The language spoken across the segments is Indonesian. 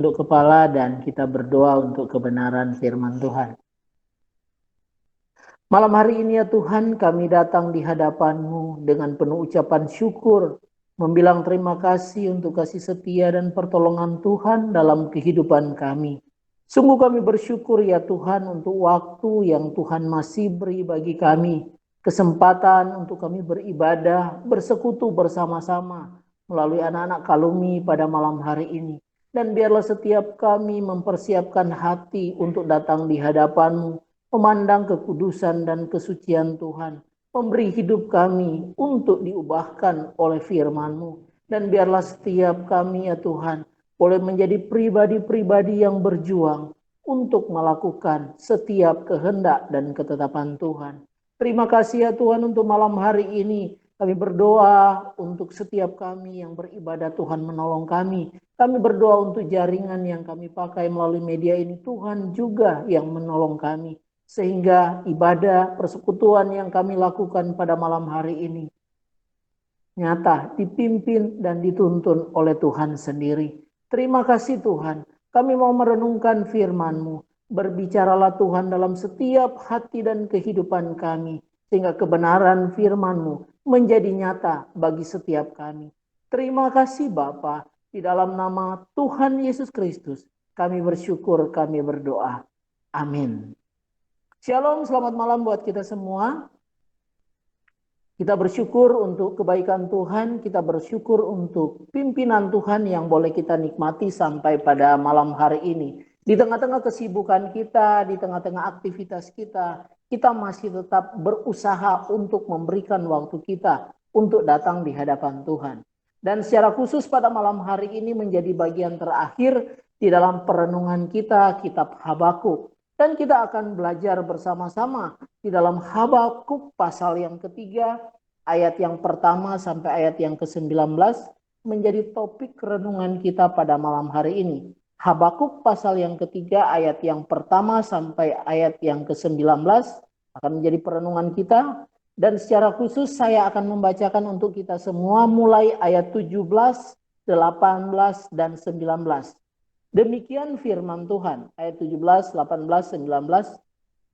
Tunduk kepala dan kita berdoa untuk kebenaran firman Tuhan. Malam hari ini ya Tuhan, kami datang di hadapan-Mu dengan penuh ucapan syukur, membilang terima kasih untuk kasih setia dan pertolongan Tuhan dalam kehidupan kami. Sungguh kami bersyukur ya Tuhan untuk waktu yang Tuhan masih beri bagi kami, kesempatan untuk kami beribadah, bersekutu bersama-sama melalui anak-anak Kalumi pada malam hari ini. Dan biarlah setiap kami mempersiapkan hati untuk datang di hadapan-Mu, memandang kekudusan dan kesucian Tuhan, memberi hidup kami untuk diubahkan oleh firman-Mu. Dan biarlah setiap kami ya Tuhan, boleh menjadi pribadi-pribadi yang berjuang untuk melakukan setiap kehendak dan ketetapan Tuhan. Terima kasih ya Tuhan untuk malam hari ini. Kami berdoa untuk setiap kami yang beribadah, Tuhan menolong kami. Kami berdoa untuk jaringan yang kami pakai melalui media ini, Tuhan juga yang menolong kami. Sehingga ibadah persekutuan yang kami lakukan pada malam hari ini nyata dipimpin dan dituntun oleh Tuhan sendiri. Terima kasih Tuhan, kami mau merenungkan firman-Mu. Berbicaralah Tuhan dalam setiap hati dan kehidupan kami, sehingga kebenaran firman-Mu menjadi nyata bagi setiap kami. Terima kasih Bapa, di dalam nama Tuhan Yesus Kristus, kami bersyukur, kami berdoa. Amin. Shalom, selamat malam buat kita semua. Kita bersyukur untuk kebaikan Tuhan, kita bersyukur untuk pimpinan Tuhan yang boleh kita nikmati sampai pada malam hari ini. Di tengah-tengah kesibukan kita, di tengah-tengah aktivitas kita, kita masih tetap berusaha untuk memberikan waktu kita untuk datang di hadapan Tuhan. Dan secara khusus pada malam hari ini menjadi bagian terakhir di dalam perenungan kita, kitab Habakuk. Dan kita akan belajar bersama-sama di dalam Habakuk pasal yang ketiga, ayat yang pertama sampai ayat yang ke-19 menjadi topik renungan kita pada malam hari ini. Habakuk pasal yang ketiga, ayat yang pertama sampai ayat yang ke-19 akan menjadi perenungan kita. Dan secara khusus saya akan membacakan untuk kita semua mulai ayat 17, 18, dan 19. Demikian firman Tuhan, ayat 17, 18, 19.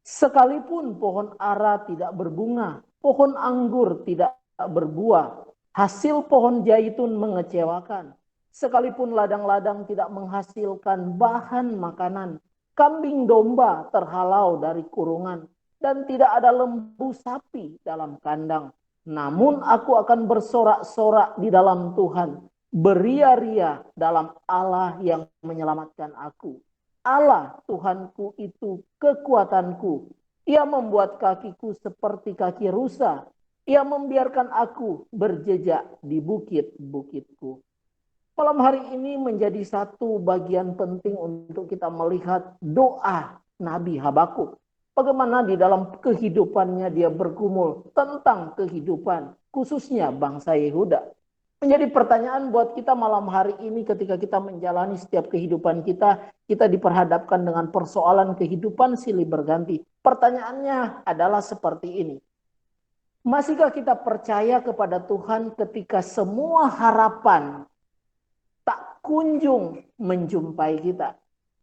Sekalipun pohon ara tidak berbunga, pohon anggur tidak berbuah, hasil pohon zaitun mengecewakan. Sekalipun ladang-ladang tidak menghasilkan bahan makanan, kambing domba terhalau dari kurungan, dan tidak ada lembu sapi dalam kandang. Namun aku akan bersorak-sorak di dalam Tuhan, beria-ria dalam Allah yang menyelamatkan aku. Allah Tuhanku itu kekuatanku. Ia membuat kakiku seperti kaki rusa. Ia membiarkan aku berjejak di bukit-bukitku. Malam hari ini menjadi satu bagian penting untuk kita melihat doa Nabi Habakuk. Bagaimana di dalam kehidupannya dia bergumul tentang kehidupan, khususnya bangsa Yehuda. Menjadi pertanyaan buat kita malam hari ini ketika kita menjalani setiap kehidupan kita, kita diperhadapkan dengan persoalan kehidupan silih berganti. Pertanyaannya adalah seperti ini. Masihkah kita percaya kepada Tuhan ketika semua harapan tak kunjung menjumpai kita?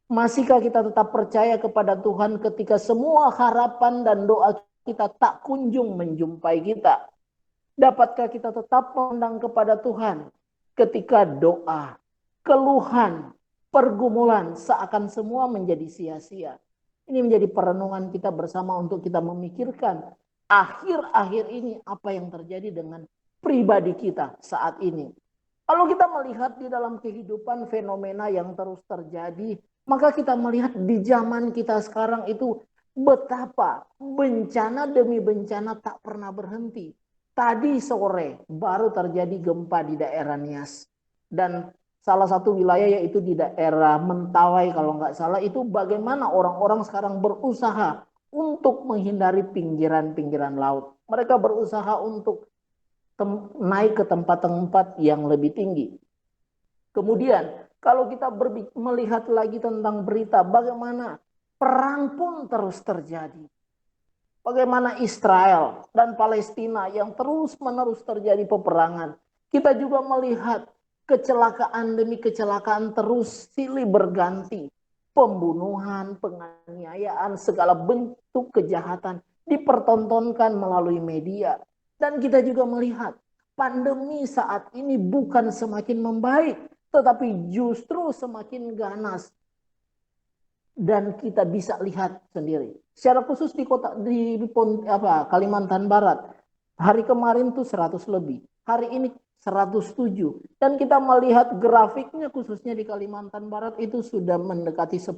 Masihkah kita tetap percaya kepada Tuhan ketika semua harapan dan doa kita tak kunjung menjumpai kita? Dapatkah kita tetap memandang kepada Tuhan ketika doa, keluhan, pergumulan seakan semua menjadi sia-sia? Ini menjadi perenungan kita bersama untuk kita memikirkan akhir-akhir ini apa yang terjadi dengan pribadi kita saat ini. Kalau kita melihat di dalam kehidupan fenomena yang terus terjadi, maka kita melihat di zaman kita sekarang itu betapa bencana demi bencana tak pernah berhenti. Tadi sore baru terjadi gempa di daerah Nias. Dan salah satu wilayah yaitu di daerah Mentawai kalau nggak salah, itu bagaimana orang-orang sekarang berusaha untuk menghindari pinggiran-pinggiran laut. Mereka berusaha untuk naik ke tempat-tempat yang lebih tinggi. Kemudian kalau kita melihat lagi tentang berita bagaimana perang pun terus terjadi. Bagaimana Israel dan Palestina yang terus-menerus terjadi peperangan. Kita juga melihat Kecelakaan demi kecelakaan terus silih berganti. Pembunuhan, penganiayaan, segala bentuk kejahatan dipertontonkan melalui media. Dan kita juga melihat pandemi saat ini bukan semakin membaik, tetapi justru semakin ganas. Dan kita bisa lihat sendiri. Secara khusus di Kalimantan Barat, hari kemarin tuh 100 lebih, hari ini 107. Dan kita melihat grafiknya khususnya di Kalimantan Barat itu sudah mendekati 10.000.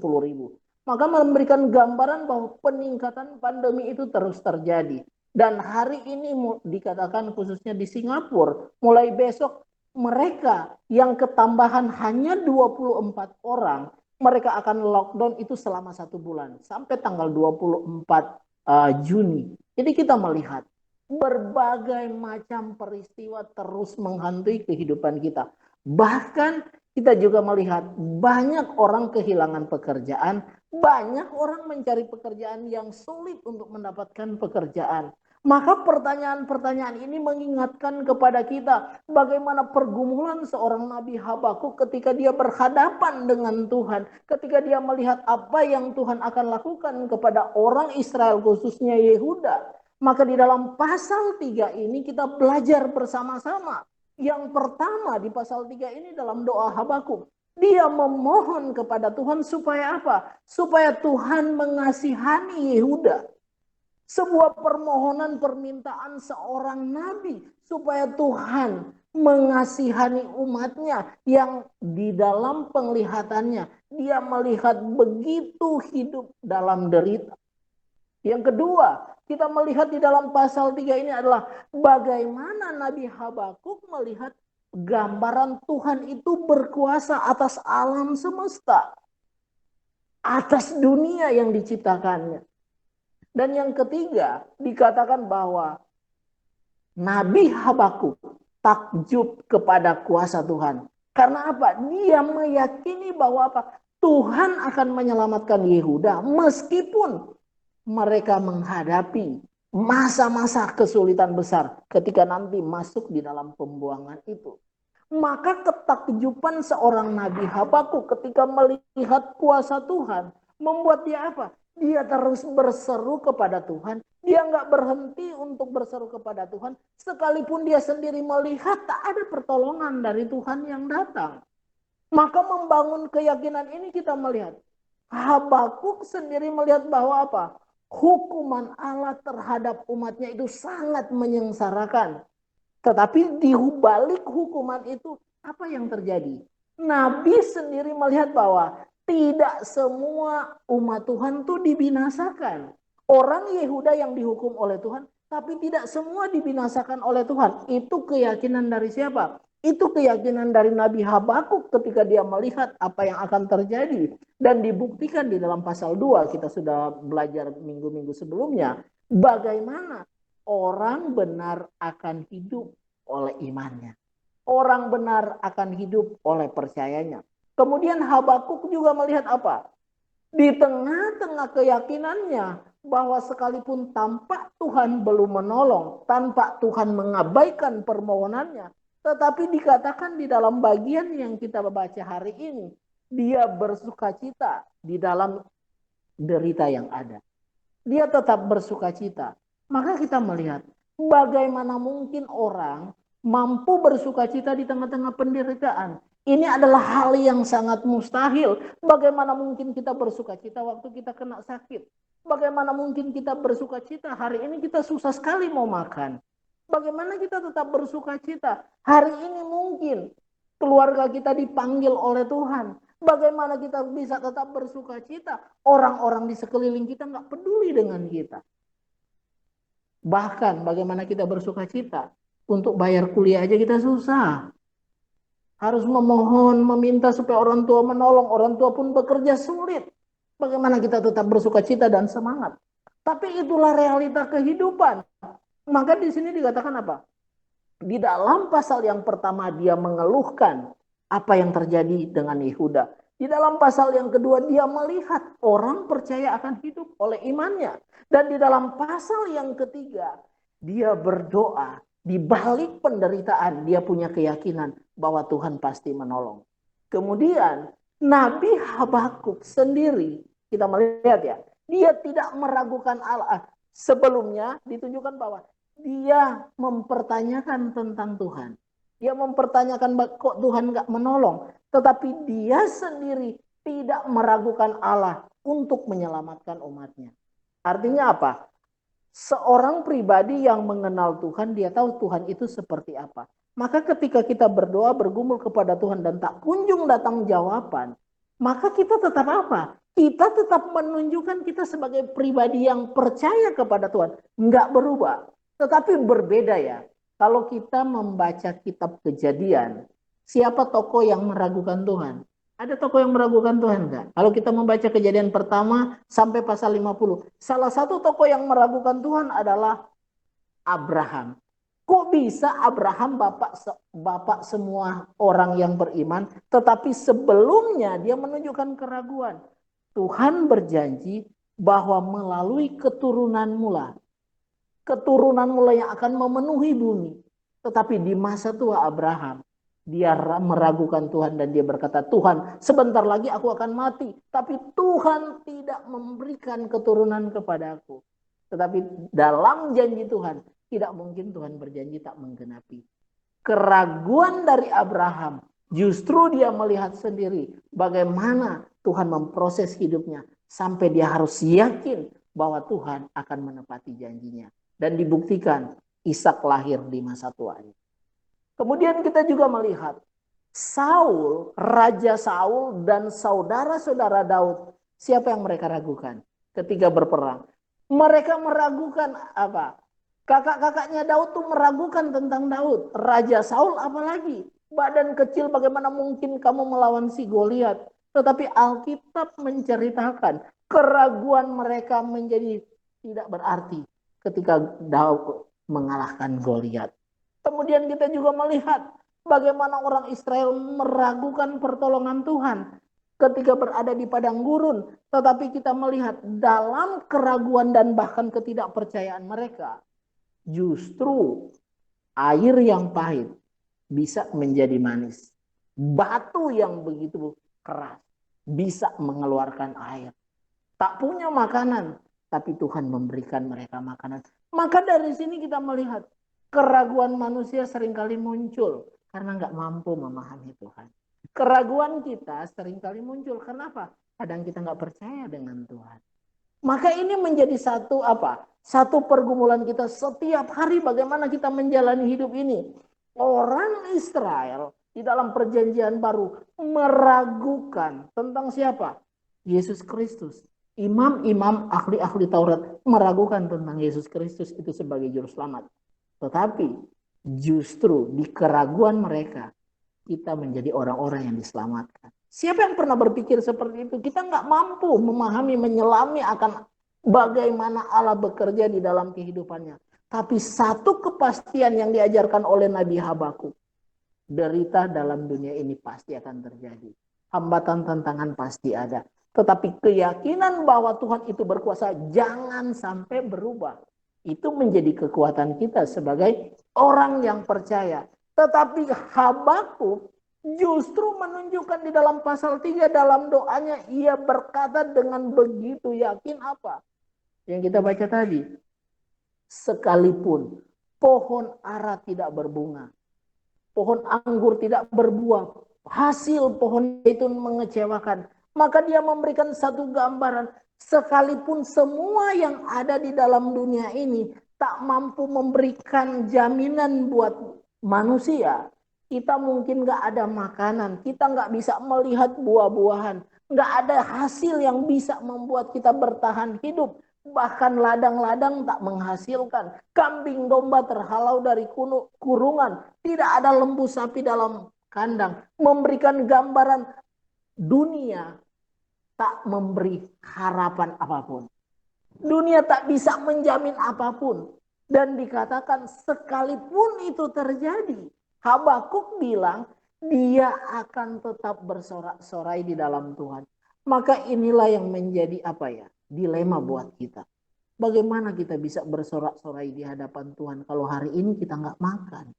Maka memberikan gambaran bahwa peningkatan pandemi itu terus terjadi. Dan hari ini dikatakan khususnya di Singapura, mulai besok mereka yang ketambahan hanya 24 orang, mereka akan lockdown itu selama 1 bulan sampai tanggal 24 Juni. Jadi kita melihat berbagai macam peristiwa terus menghantui kehidupan kita. Bahkan kita juga melihat banyak orang kehilangan pekerjaan, banyak orang mencari pekerjaan yang sulit untuk mendapatkan pekerjaan. Maka pertanyaan-pertanyaan ini mengingatkan kepada kita bagaimana pergumulan seorang Nabi Habakuk ketika dia berhadapan dengan Tuhan, ketika dia melihat apa yang Tuhan akan lakukan kepada orang Israel khususnya Yehuda. Maka di dalam pasal 3 ini kita belajar bersama-sama. Yang pertama di pasal 3 ini dalam doa Habakuk, dia memohon kepada Tuhan supaya apa? Supaya Tuhan mengasihani Yehuda. Sebuah permohonan permintaan seorang nabi supaya Tuhan mengasihani umatnya yang di dalam penglihatannya dia melihat begitu hidup dalam derita. Yang kedua, kita melihat di dalam pasal 3 ini adalah bagaimana Nabi Habakuk melihat gambaran Tuhan itu berkuasa atas alam semesta, atas dunia yang diciptakannya. Dan yang ketiga, dikatakan bahwa Nabi Habakuk takjub kepada kuasa Tuhan. Karena apa? Dia meyakini bahwa apa? Tuhan akan menyelamatkan Yehuda meskipun mereka menghadapi masa-masa kesulitan besar ketika nanti masuk di dalam pembuangan itu. Maka ketakjuban seorang Nabi Habakuk ketika melihat kuasa Tuhan membuat dia apa? Dia terus berseru kepada Tuhan. Dia nggak berhenti untuk berseru kepada Tuhan. Sekalipun dia sendiri melihat tak ada pertolongan dari Tuhan yang datang. Maka membangun keyakinan ini kita melihat. Habakuk sendiri melihat bahwa apa? Hukuman Allah terhadap umatnya itu sangat menyengsarakan. Tetapi di balik hukuman itu apa yang terjadi? Nabi sendiri melihat bahwa tidak semua umat Tuhan itu dibinasakan. Orang Yehuda yang dihukum oleh Tuhan, tapi tidak semua dibinasakan oleh Tuhan. Itu keyakinan dari siapa? Itu keyakinan dari Nabi Habakuk ketika dia melihat apa yang akan terjadi. Dan dibuktikan di dalam pasal 2, kita sudah belajar minggu-minggu sebelumnya. Bagaimana orang benar akan hidup oleh imannya. Orang benar akan hidup oleh percayanya. Kemudian Habakuk juga melihat apa? Di tengah-tengah keyakinannya bahwa sekalipun tampak Tuhan belum menolong, tanpa Tuhan mengabaikan permohonannya, tetapi dikatakan di dalam bagian yang kita baca hari ini, dia bersukacita di dalam derita yang ada. Dia tetap bersukacita. Maka kita melihat bagaimana mungkin orang mampu bersukacita di tengah-tengah penderitaan. Ini adalah hal yang sangat mustahil. Bagaimana mungkin kita bersukacita waktu kita kena sakit? Bagaimana mungkin kita bersukacita hari ini kita susah sekali mau makan? Bagaimana kita tetap bersukacita? Hari ini mungkin keluarga kita dipanggil oleh Tuhan. Bagaimana kita bisa tetap bersukacita? Orang-orang di sekeliling kita nggak peduli dengan kita. Bahkan bagaimana kita bersukacita? Untuk bayar kuliah aja kita susah. Harus memohon, meminta supaya orang tua menolong. Orang tua pun bekerja sulit. Bagaimana kita tetap bersukacita dan semangat? Tapi itulah realita kehidupan. Maka di sini dikatakan apa? Di dalam pasal yang pertama dia mengeluhkan apa yang terjadi dengan Yehuda. Di dalam pasal yang kedua dia melihat orang percaya akan hidup oleh imannya. Dan di dalam pasal yang ketiga dia berdoa Di balik penderitaan, dia punya keyakinan bahwa Tuhan pasti menolong. Kemudian, Nabi Habakuk sendiri, kita melihat ya, dia tidak meragukan Allah. Sebelumnya ditunjukkan bahwa dia mempertanyakan tentang Tuhan. Dia mempertanyakan kok Tuhan nggak menolong. Tetapi dia sendiri tidak meragukan Allah untuk menyelamatkan umatnya. Artinya apa? Seorang pribadi yang mengenal Tuhan, dia tahu Tuhan itu seperti apa. Maka ketika kita berdoa, bergumul kepada Tuhan dan tak kunjung datang jawaban, maka kita tetap apa? Kita tetap menunjukkan kita sebagai pribadi yang percaya kepada Tuhan. Enggak berubah. Tetapi berbeda ya. Kalau kita membaca kitab Kejadian, siapa tokoh yang meragukan Tuhan? Ada tokoh yang meragukan Tuhan enggak? Kalau kita membaca Kejadian pertama sampai pasal 50, salah satu tokoh yang meragukan Tuhan adalah Abraham. Kok bisa Abraham bapak semua orang yang beriman, tetapi sebelumnya dia menunjukkan keraguan. Tuhan berjanji bahwa melalui keturunanmu yang akan memenuhi bumi. Tetapi di masa tua Abraham, dia meragukan Tuhan dan dia berkata, Tuhan, sebentar lagi aku akan mati. Tapi Tuhan tidak memberikan keturunan kepadaku. Tetapi dalam janji Tuhan, tidak mungkin Tuhan berjanji tak menggenapi. Keraguan dari Abraham, justru dia melihat sendiri bagaimana Tuhan memproses hidupnya. Sampai dia harus yakin bahwa Tuhan akan menepati janjinya. Dan dibuktikan Ishak lahir di masa tuanya. Kemudian kita juga melihat Saul, Raja Saul dan saudara-saudara Daud. Siapa yang mereka ragukan ketika berperang? Mereka meragukan apa? Kakak-kakaknya Daud tuh meragukan tentang Daud. Raja Saul apalagi? Badan kecil bagaimana mungkin kamu melawan si Goliat? Tetapi Alkitab menceritakan keraguan mereka menjadi tidak berarti ketika Daud mengalahkan Goliat. Kemudian kita juga melihat bagaimana orang Israel meragukan pertolongan Tuhan ketika berada di padang gurun. Tetapi kita melihat dalam keraguan dan bahkan ketidakpercayaan mereka, justru air yang pahit bisa menjadi manis. Batu yang begitu keras bisa mengeluarkan air. Tak punya makanan, tapi Tuhan memberikan mereka makanan. Maka dari sini kita melihat keraguan manusia seringkali muncul karena nggak mampu memahami Tuhan. Keraguan kita seringkali muncul. Kenapa? Kadang kita nggak percaya dengan Tuhan. Maka ini menjadi satu apa? Satu pergumulan kita setiap hari bagaimana kita menjalani hidup ini. Orang Israel di dalam perjanjian baru meragukan tentang siapa? Yesus Kristus. Imam-imam ahli-ahli Taurat meragukan tentang Yesus Kristus itu sebagai juru selamat. Tetapi justru di keraguan mereka kita menjadi orang-orang yang diselamatkan. Siapa yang pernah berpikir seperti itu? Kita nggak mampu memahami, menyelami akan bagaimana Allah bekerja di dalam kehidupannya. Tapi satu kepastian yang diajarkan oleh Nabi Habakuk, derita dalam dunia ini pasti akan terjadi. Hambatan, tantangan pasti ada. Tetapi keyakinan bahwa Tuhan itu berkuasa jangan sampai berubah. Itu menjadi kekuatan kita sebagai orang yang percaya. Tetapi Habakuk justru menunjukkan di dalam pasal 3 dalam doanya, ia berkata dengan begitu yakin apa? Yang kita baca tadi. Sekalipun pohon ara tidak berbunga, pohon anggur tidak berbuah, hasil pohon itu mengecewakan, maka dia memberikan satu gambaran, sekalipun semua yang ada di dalam dunia ini tak mampu memberikan jaminan buat manusia, kita mungkin gak ada makanan, kita gak bisa melihat buah-buahan, gak ada hasil yang bisa membuat kita bertahan hidup, bahkan ladang-ladang tak menghasilkan, kambing domba terhalau dari kurungan, tidak ada lembu sapi dalam kandang, memberikan gambaran dunia tak memberi harapan apapun. Dunia tak bisa menjamin apapun. Dan dikatakan sekalipun itu terjadi, Habakuk bilang dia akan tetap bersorak-sorai di dalam Tuhan. Maka inilah yang menjadi apa ya? Dilema buat kita. Bagaimana kita bisa bersorak-sorai di hadapan Tuhan kalau hari ini kita nggak makan?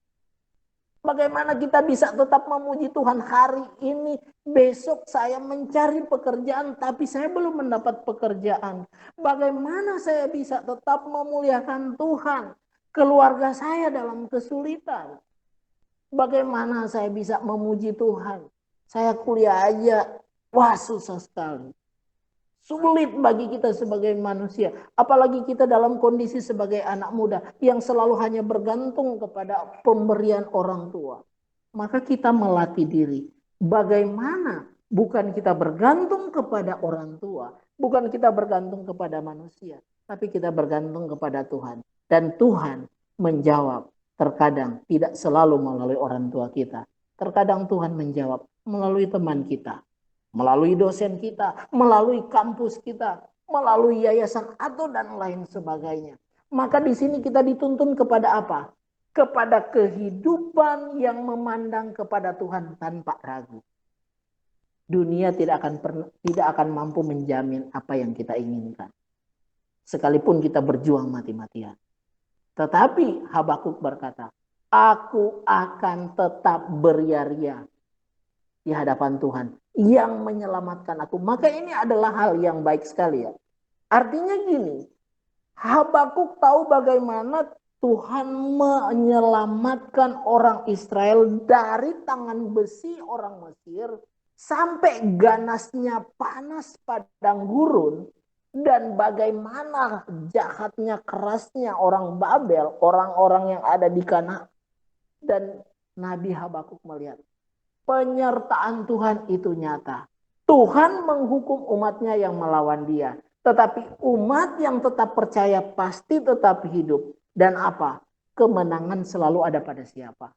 Bagaimana kita bisa tetap memuji Tuhan hari ini, besok saya mencari pekerjaan tapi saya belum mendapat pekerjaan. Bagaimana saya bisa tetap memuliakan Tuhan, keluarga saya dalam kesulitan. Bagaimana saya bisa memuji Tuhan? Saya kuliah aja, wah susah sekali. Sulit bagi kita sebagai manusia. Apalagi kita dalam kondisi sebagai anak muda yang selalu hanya bergantung kepada pemberian orang tua. Maka kita melatih diri. Bagaimana bukan kita bergantung kepada orang tua. Bukan kita bergantung kepada manusia. Tapi kita bergantung kepada Tuhan. Dan Tuhan menjawab. Terkadang tidak selalu melalui orang tua kita. Terkadang Tuhan menjawab melalui teman kita, melalui dosen kita, melalui kampus kita, melalui yayasan atau dan lain sebagainya. Maka di sini kita dituntun kepada apa? Kepada kehidupan yang memandang kepada Tuhan tanpa ragu. Dunia tidak akan mampu menjamin apa yang kita inginkan. Sekalipun kita berjuang mati-matian. Tetapi Habakuk berkata, aku akan tetap beria-ria di hadapan Tuhan yang menyelamatkan aku. Maka ini adalah hal yang baik sekali ya. Artinya gini, Habakuk tahu bagaimana Tuhan menyelamatkan orang Israel dari tangan besi orang Mesir sampai ganasnya panas padang gurun, dan bagaimana jahatnya, kerasnya orang Babel, orang-orang yang ada di Kanaan. Dan Nabi Habakuk melihat penyertaan Tuhan itu nyata. Tuhan menghukum umatnya yang melawan dia. Tetapi umat yang tetap percaya pasti tetap hidup. Dan apa? Kemenangan selalu ada pada siapa?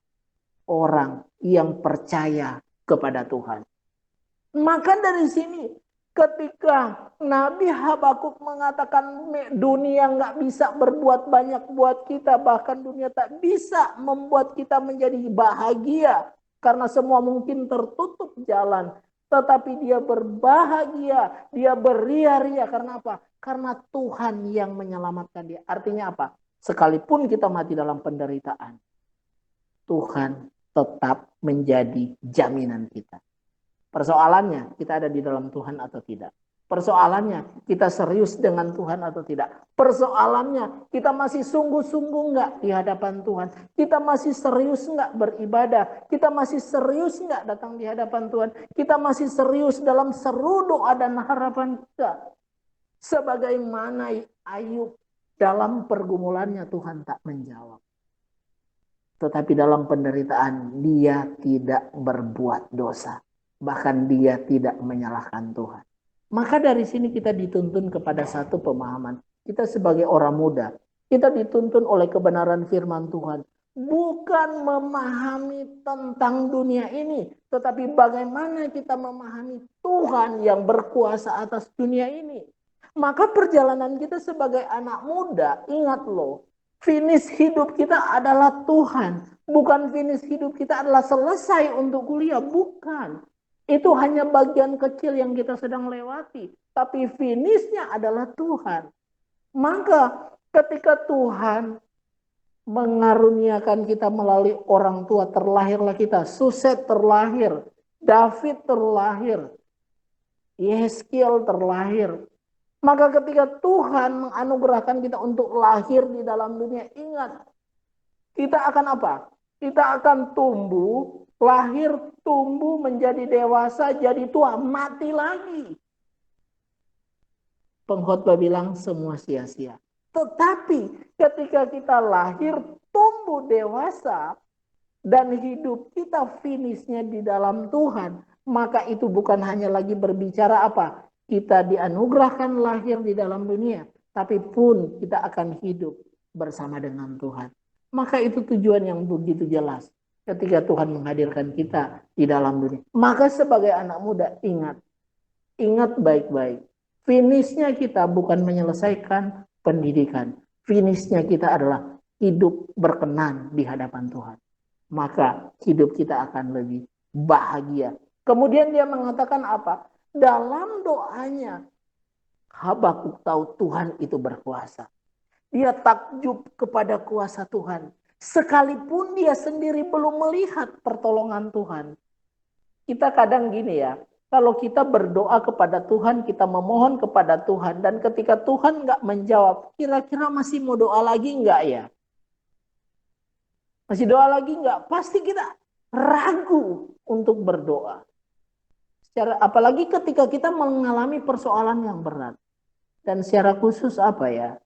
Orang yang percaya kepada Tuhan. Maka dari sini ketika Nabi Habakuk mengatakan dunia nggak bisa berbuat banyak buat kita. Bahkan dunia tak bisa membuat kita menjadi bahagia. Karena semua mungkin tertutup jalan. Tetapi dia berbahagia. Dia beria-ria. Karena apa? Karena Tuhan yang menyelamatkan dia. Artinya apa? Sekalipun kita mati dalam penderitaan, Tuhan tetap menjadi jaminan kita. Persoalannya, kita ada di dalam Tuhan atau tidak. Persoalannya, kita serius dengan Tuhan atau tidak. Persoalannya, kita masih sungguh-sungguh nggak di hadapan Tuhan. Kita masih serius nggak beribadah. Kita masih serius nggak datang di hadapan Tuhan. Kita masih serius dalam seru doa dan harapan kita. Sebagaimana Ayub dalam pergumulannya Tuhan tak menjawab. Tetapi dalam penderitaan dia tidak berbuat dosa. Bahkan dia tidak menyalahkan Tuhan. Maka dari sini kita dituntun kepada satu pemahaman. Kita sebagai orang muda, kita dituntun oleh kebenaran firman Tuhan. Bukan memahami tentang dunia ini, tetapi bagaimana kita memahami Tuhan yang berkuasa atas dunia ini. Maka perjalanan kita sebagai anak muda, ingat loh, finish hidup kita adalah Tuhan. Bukan finish hidup kita adalah selesai untuk kuliah, bukan. Itu hanya bagian kecil yang kita sedang lewati. Tapi finishnya adalah Tuhan. Maka ketika Tuhan mengaruniakan kita melalui orang tua, terlahirlah kita. Suset terlahir, David terlahir, Yeskiel terlahir. Maka ketika Tuhan menganugerahkan kita untuk lahir di dalam dunia, ingat, kita akan apa? Kita akan tumbuh, lahir, tumbuh, menjadi dewasa, jadi tua, mati lagi. Pengkhotbah bilang semua sia-sia. Tetapi ketika kita lahir, tumbuh, dewasa, dan hidup kita finishnya di dalam Tuhan, maka itu bukan hanya lagi berbicara apa? Kita dianugerahkan lahir di dalam dunia, tapi pun kita akan hidup bersama dengan Tuhan. Maka itu tujuan yang begitu jelas ketika Tuhan menghadirkan kita di dalam dunia. Maka sebagai anak muda, ingat baik-baik. Finishnya kita bukan menyelesaikan pendidikan. Finishnya kita adalah hidup berkenan di hadapan Tuhan. Maka hidup kita akan lebih bahagia. Kemudian dia mengatakan apa? Dalam doanya, Habakuk tahu Tuhan itu berkuasa. Dia takjub kepada kuasa Tuhan. Sekalipun dia sendiri belum melihat pertolongan Tuhan. Kita kadang gini ya, kalau kita berdoa kepada Tuhan, kita memohon kepada Tuhan, dan ketika Tuhan nggak menjawab, kira-kira masih mau doa lagi nggak ya? Masih doa lagi nggak? Pasti kita ragu untuk berdoa. Apalagi ketika kita mengalami persoalan yang berat. Dan secara khusus apa ya?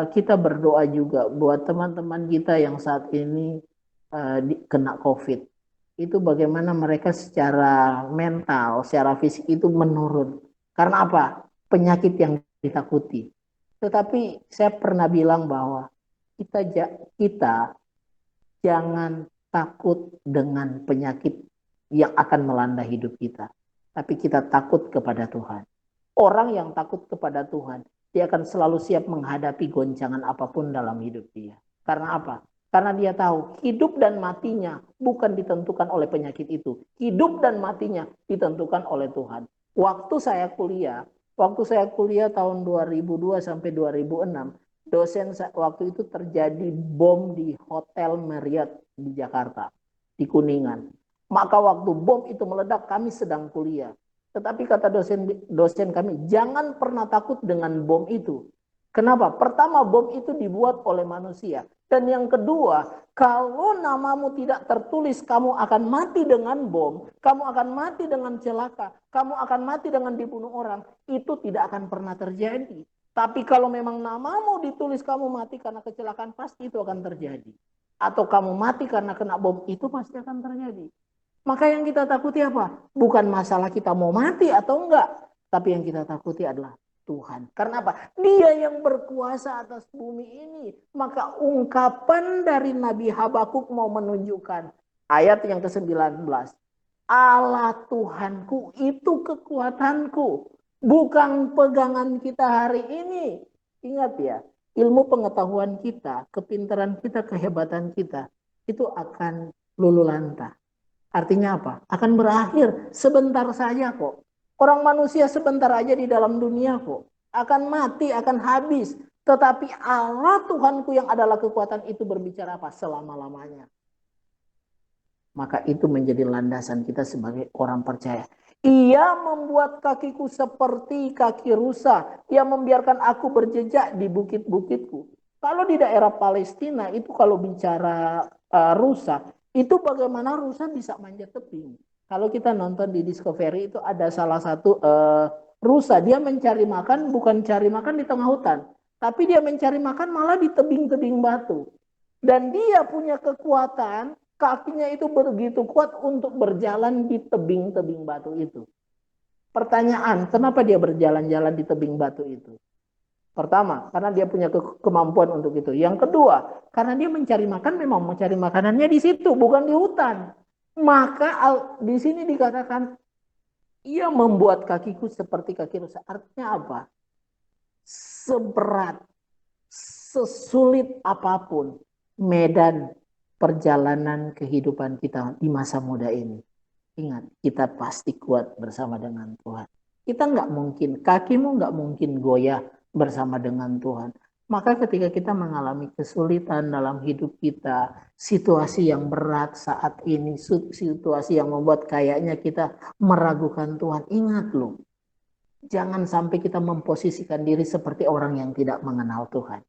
Kita berdoa juga buat teman-teman kita yang saat ini kena COVID. Itu bagaimana mereka secara mental, secara fisik itu menurun. Karena apa? Penyakit yang ditakuti. Tetapi saya pernah bilang bahwa kita jangan takut dengan penyakit yang akan melanda hidup kita. Tapi kita takut kepada Tuhan. Orang yang takut kepada Tuhan, dia akan selalu siap menghadapi goncangan apapun dalam hidup dia. Karena apa? Karena dia tahu hidup dan matinya bukan ditentukan oleh penyakit itu. Hidup dan matinya ditentukan oleh Tuhan. Waktu saya kuliah tahun 2002 sampai 2006, dosen waktu itu terjadi bom di Hotel Marriott di Jakarta, di Kuningan. Maka waktu bom itu meledak, kami sedang kuliah. Tetapi kata dosen kami, jangan pernah takut dengan bom itu. Kenapa? Pertama, bom itu dibuat oleh manusia. Dan yang kedua, kalau namamu tidak tertulis, kamu akan mati dengan bom, kamu akan mati dengan celaka, kamu akan mati dengan dibunuh orang. Itu tidak akan pernah terjadi. Tapi kalau memang namamu ditulis kamu mati karena kecelakaan, pasti itu akan terjadi. Atau kamu mati karena kena bom, itu pasti akan terjadi. Maka yang kita takuti apa? Bukan masalah kita mau mati atau enggak. Tapi yang kita takuti adalah Tuhan. Karena apa? Dia yang berkuasa atas bumi ini. Maka ungkapan dari Nabi Habakuk mau menunjukkan. Ayat yang ke-19. Allah Tuhanku itu kekuatanku. Bukan pegangan kita hari ini. Ingat ya, ilmu pengetahuan kita, kepintaran kita, kehebatan kita, itu akan luluh lantah. Artinya apa? Akan berakhir sebentar saja kok. Orang manusia sebentar aja di dalam dunia kok. Akan mati, akan habis. Tetapi Allah Tuhanku yang adalah kekuatan itu berbicara apa? Selama-lamanya. Maka itu menjadi landasan kita sebagai orang percaya. Ia membuat kakiku seperti kaki rusa. Ia membiarkan aku berjejak di bukit-bukitku. Kalau di daerah Palestina itu kalau bicara rusa, itu bagaimana rusa bisa manjat tebing. Kalau kita nonton di Discovery itu ada salah satu rusa. Dia mencari makan, bukan cari makan di tengah hutan. Tapi dia mencari makan malah di tebing-tebing batu. Dan dia punya kekuatan, kakinya itu begitu kuat untuk berjalan di tebing-tebing batu itu. Pertanyaan, kenapa dia berjalan-jalan di tebing batu itu? Pertama, karena dia punya kemampuan untuk itu. Yang kedua, karena dia mencari makan, memang mencari makanannya di situ, bukan di hutan. Maka di sini dikatakan, ia membuat kakiku seperti kaki rusa. Artinya apa? Seberat, sesulit apapun medan perjalanan kehidupan kita di masa muda ini. Ingat, kita pasti kuat bersama dengan Tuhan. Kita nggak mungkin, kakimu nggak mungkin goyah bersama dengan Tuhan. Maka ketika kita mengalami kesulitan dalam hidup kita, situasi yang berat saat ini, situasi yang membuat kayaknya kita meragukan Tuhan, ingat loh, jangan sampai kita memposisikan diri seperti orang yang tidak mengenal Tuhan.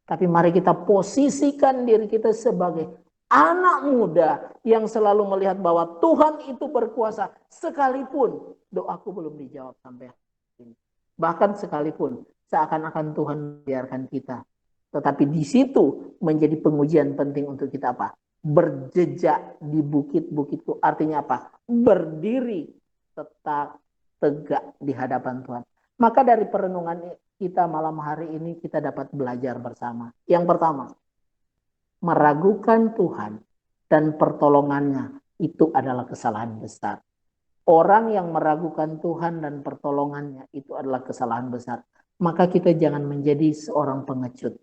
Tapi mari kita posisikan diri kita sebagai anak muda yang selalu melihat bahwa Tuhan itu berkuasa sekalipun doaku belum dijawab sampai hari ini. Bahkan sekalipun seakan-akan Tuhan membiarkan kita. Tetapi di situ menjadi pengujian penting untuk kita apa? Berjejak di bukit-bukitku. Artinya apa? Berdiri tetap tegak di hadapan Tuhan. Maka dari perenungan kita malam hari ini kita dapat belajar bersama. Yang pertama, meragukan Tuhan dan pertolongannya itu adalah kesalahan besar. Orang yang meragukan Tuhan dan pertolongannya itu adalah kesalahan besar. Maka kita jangan menjadi seorang pengecut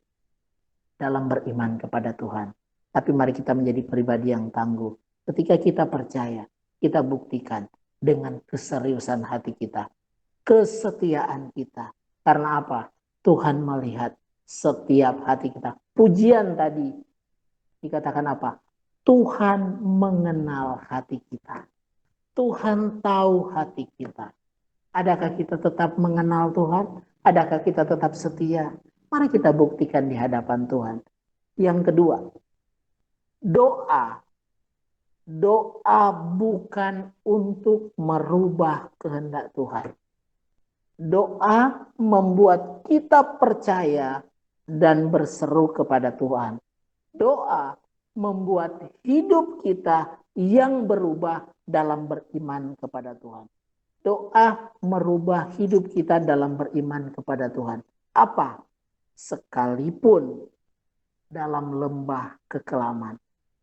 dalam beriman kepada Tuhan. Tapi mari kita menjadi pribadi yang tangguh. Ketika kita percaya, kita buktikan dengan keseriusan hati kita. kesetiaan kita. Karena apa? Tuhan melihat setiap hati kita. Pujian tadi dikatakan apa? Tuhan mengenal hati kita. Tuhan tahu hati kita. Adakah kita tetap mengenal Tuhan? Adakah kita tetap setia? Mari kita buktikan di hadapan Tuhan. Yang kedua, doa. Doa bukan untuk merubah kehendak Tuhan. Doa membuat kita percaya dan berseru kepada Tuhan. Doa membuat hidup kita yang berubah dalam beriman kepada Tuhan. Doa merubah hidup kita dalam beriman kepada Tuhan. Apa? Sekalipun dalam lembah kekelaman,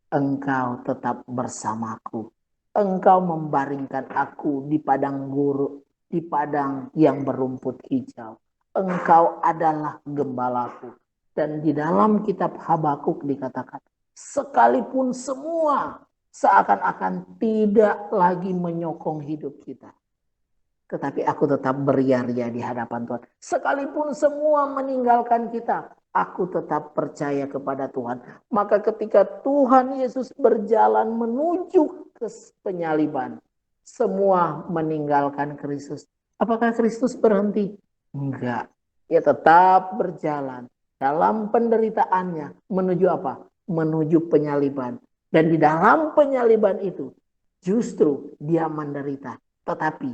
Engkau tetap bersamaku. Engkau membaringkan aku di padang gurun, di padang yang berumput hijau. Engkau adalah gembalaku. Dan di dalam kitab Habakuk dikatakan, sekalipun semua seakan-akan tidak lagi menyokong hidup kita, tetapi aku tetap beria-ria di hadapan Tuhan. Sekalipun semua meninggalkan kita, aku tetap percaya kepada Tuhan. Maka ketika Tuhan Yesus berjalan menuju ke penyaliban, semua meninggalkan Kristus. Apakah Kristus berhenti? Enggak. Dia tetap berjalan dalam penderitaannya menuju apa? Menuju penyaliban. Dan di dalam penyaliban itu justru dia menderita. Tetapi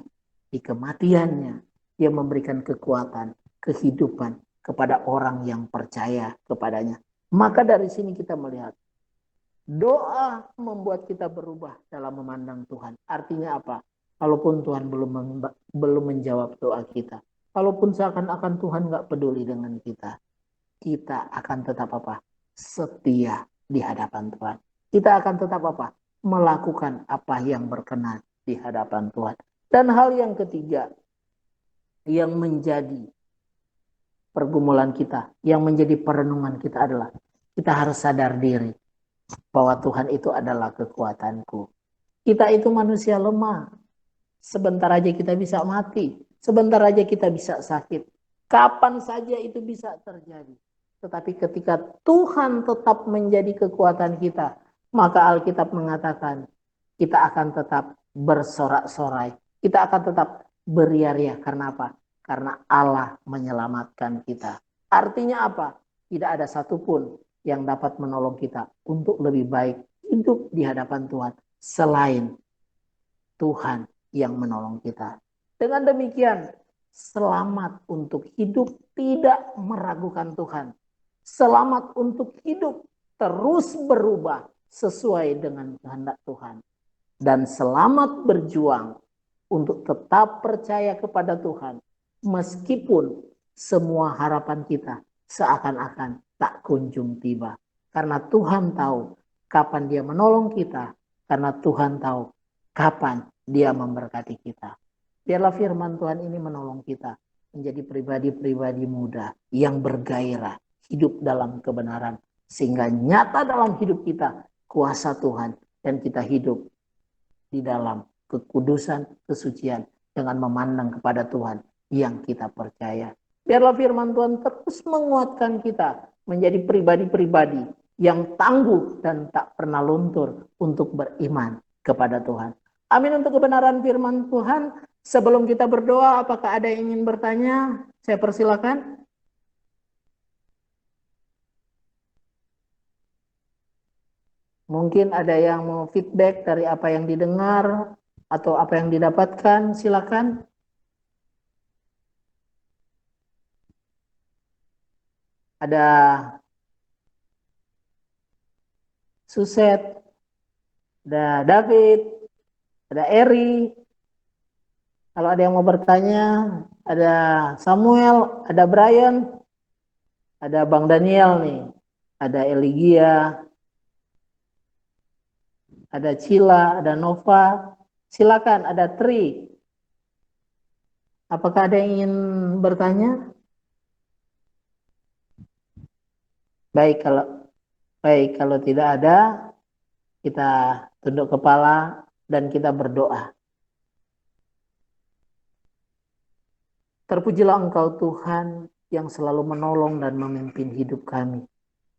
di kematiannya dia memberikan kekuatan, kehidupan kepada orang yang percaya kepadanya. Maka dari sini kita melihat doa membuat kita berubah dalam memandang Tuhan. Artinya apa? Kalaupun Tuhan belum menjawab doa kita, kalaupun seakan-akan Tuhan nggak peduli dengan kita, kita akan tetap apa? Setia di hadapan Tuhan. Kita akan tetap apa? Melakukan apa yang berkenan di hadapan Tuhan. Dan hal yang ketiga yang menjadi pergumulan kita, yang menjadi perenungan kita adalah kita harus sadar diri bahwa Tuhan itu adalah kekuatanku. Kita itu manusia lemah. Sebentar aja kita bisa mati. Sebentar aja kita bisa sakit. Kapan saja itu bisa terjadi. Tetapi ketika Tuhan tetap menjadi kekuatan kita, maka Alkitab mengatakan kita akan tetap bersorak-sorai. Kita akan tetap beria-ria. Karena apa? Karena Allah menyelamatkan kita. Artinya apa? Tidak ada satupun yang dapat menolong kita untuk lebih baik hidup di hadapan Tuhan selain Tuhan yang menolong kita. Dengan demikian, selamat untuk hidup tidak meragukan Tuhan. Selamat untuk hidup terus berubah sesuai dengan kehendak Tuhan. Dan selamat berjuang untuk tetap percaya kepada Tuhan meskipun semua harapan kita seakan-akan tak kunjung tiba. Karena Tuhan tahu kapan dia menolong kita. Karena Tuhan tahu kapan dia memberkati kita. Biarlah firman Tuhan ini menolong kita menjadi pribadi-pribadi muda yang bergairah, hidup dalam kebenaran. Sehingga nyata dalam hidup kita kuasa Tuhan dan kita hidup di dalam kekudusan, kesucian dengan memandang kepada Tuhan yang kita percaya. Biarlah firman Tuhan terus menguatkan kita menjadi pribadi-pribadi yang tangguh dan tak pernah luntur untuk beriman kepada Tuhan. Amin untuk kebenaran firman Tuhan. Sebelum kita berdoa, apakah ada yang ingin bertanya? Saya persilakan. Mungkin ada yang mau feedback dari apa yang didengar atau apa yang didapatkan, silakan. Ada Suset, ada David, ada Eri. Kalau ada yang mau bertanya, ada Samuel, ada Brian, ada Bang Daniel nih, ada Eligia, ada Cila, ada Nova. Silakan, ada Tri. Apakah ada yang ingin bertanya? Baik, kalau tidak ada, kita tunduk kepala dan kita berdoa. Terpujilah Engkau Tuhan yang selalu menolong dan memimpin hidup kami.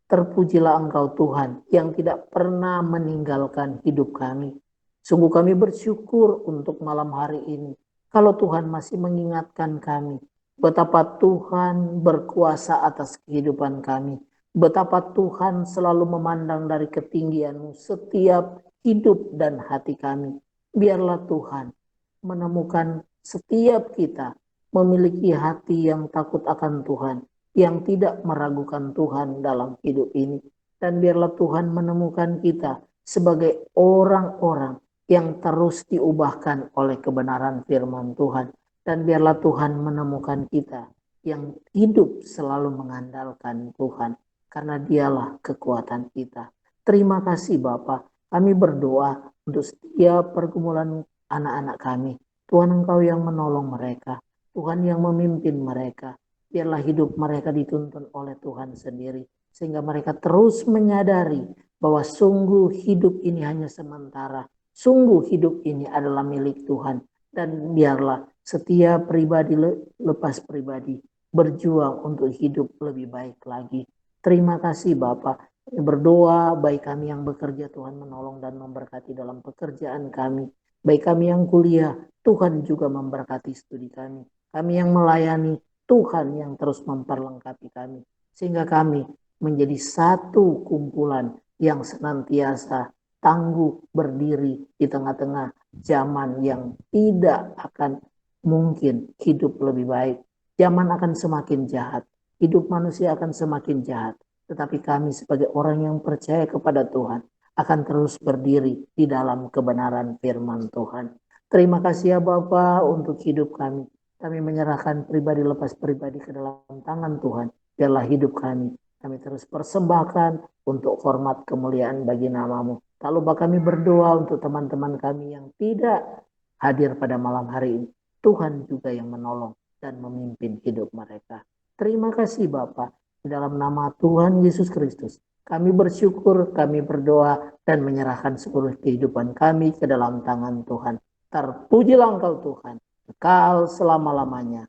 Terpujilah Engkau Tuhan yang tidak pernah meninggalkan hidup kami. Sungguh kami bersyukur untuk malam hari ini. Kalau Tuhan masih mengingatkan kami, betapa Tuhan berkuasa atas kehidupan kami. Betapa Tuhan selalu memandang dari ketinggian-Mu setiap hidup dan hati kami. Biarlah Tuhan menemukan setiap kita memiliki hati yang takut akan Tuhan, yang tidak meragukan Tuhan dalam hidup ini. Dan biarlah Tuhan menemukan kita sebagai orang-orang yang terus diubahkan oleh kebenaran firman Tuhan. Dan biarlah Tuhan menemukan kita yang hidup selalu mengandalkan Tuhan, karena dialah kekuatan kita. Terima kasih Bapa. Kami berdoa untuk setiap pergumulan anak-anak kami. Tuhan Engkau yang menolong mereka. Tuhan yang memimpin mereka. Biarlah hidup mereka dituntun oleh Tuhan sendiri. Sehingga mereka terus menyadari bahwa sungguh hidup ini hanya sementara. Sungguh hidup ini adalah milik Tuhan. Dan biarlah setiap pribadi lepas pribadi berjuang untuk hidup lebih baik lagi. Terima kasih Bapak. Berdoa baik kami yang bekerja, Tuhan menolong dan memberkati dalam pekerjaan kami. Baik kami yang kuliah, Tuhan juga memberkati studi kami. Kami yang melayani, Tuhan yang terus memperlengkapi kami. Sehingga kami menjadi satu kumpulan yang senantiasa tangguh berdiri di tengah-tengah zaman yang tidak akan mungkin hidup lebih baik. Zaman akan semakin jahat. Hidup manusia akan semakin jahat. Tetapi kami sebagai orang yang percaya kepada Tuhan akan terus berdiri di dalam kebenaran firman Tuhan. Terima kasih ya Bapa untuk hidup kami. Kami menyerahkan pribadi lepas pribadi ke dalam tangan Tuhan. Biarlah hidup kami terus persembahkan untuk hormat kemuliaan bagi nama-Mu. Tak lupa kami berdoa untuk teman-teman kami yang tidak hadir pada malam hari ini. Tuhan juga yang menolong dan memimpin hidup mereka. Terima kasih Bapa. Di dalam nama Tuhan Yesus Kristus, kami bersyukur, kami berdoa, dan menyerahkan seluruh kehidupan kami ke dalam tangan Tuhan. Terpujilah Engkau Tuhan, kekal selama-lamanya.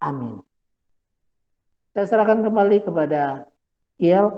Amin. Saya serahkan kembali kepada Kiel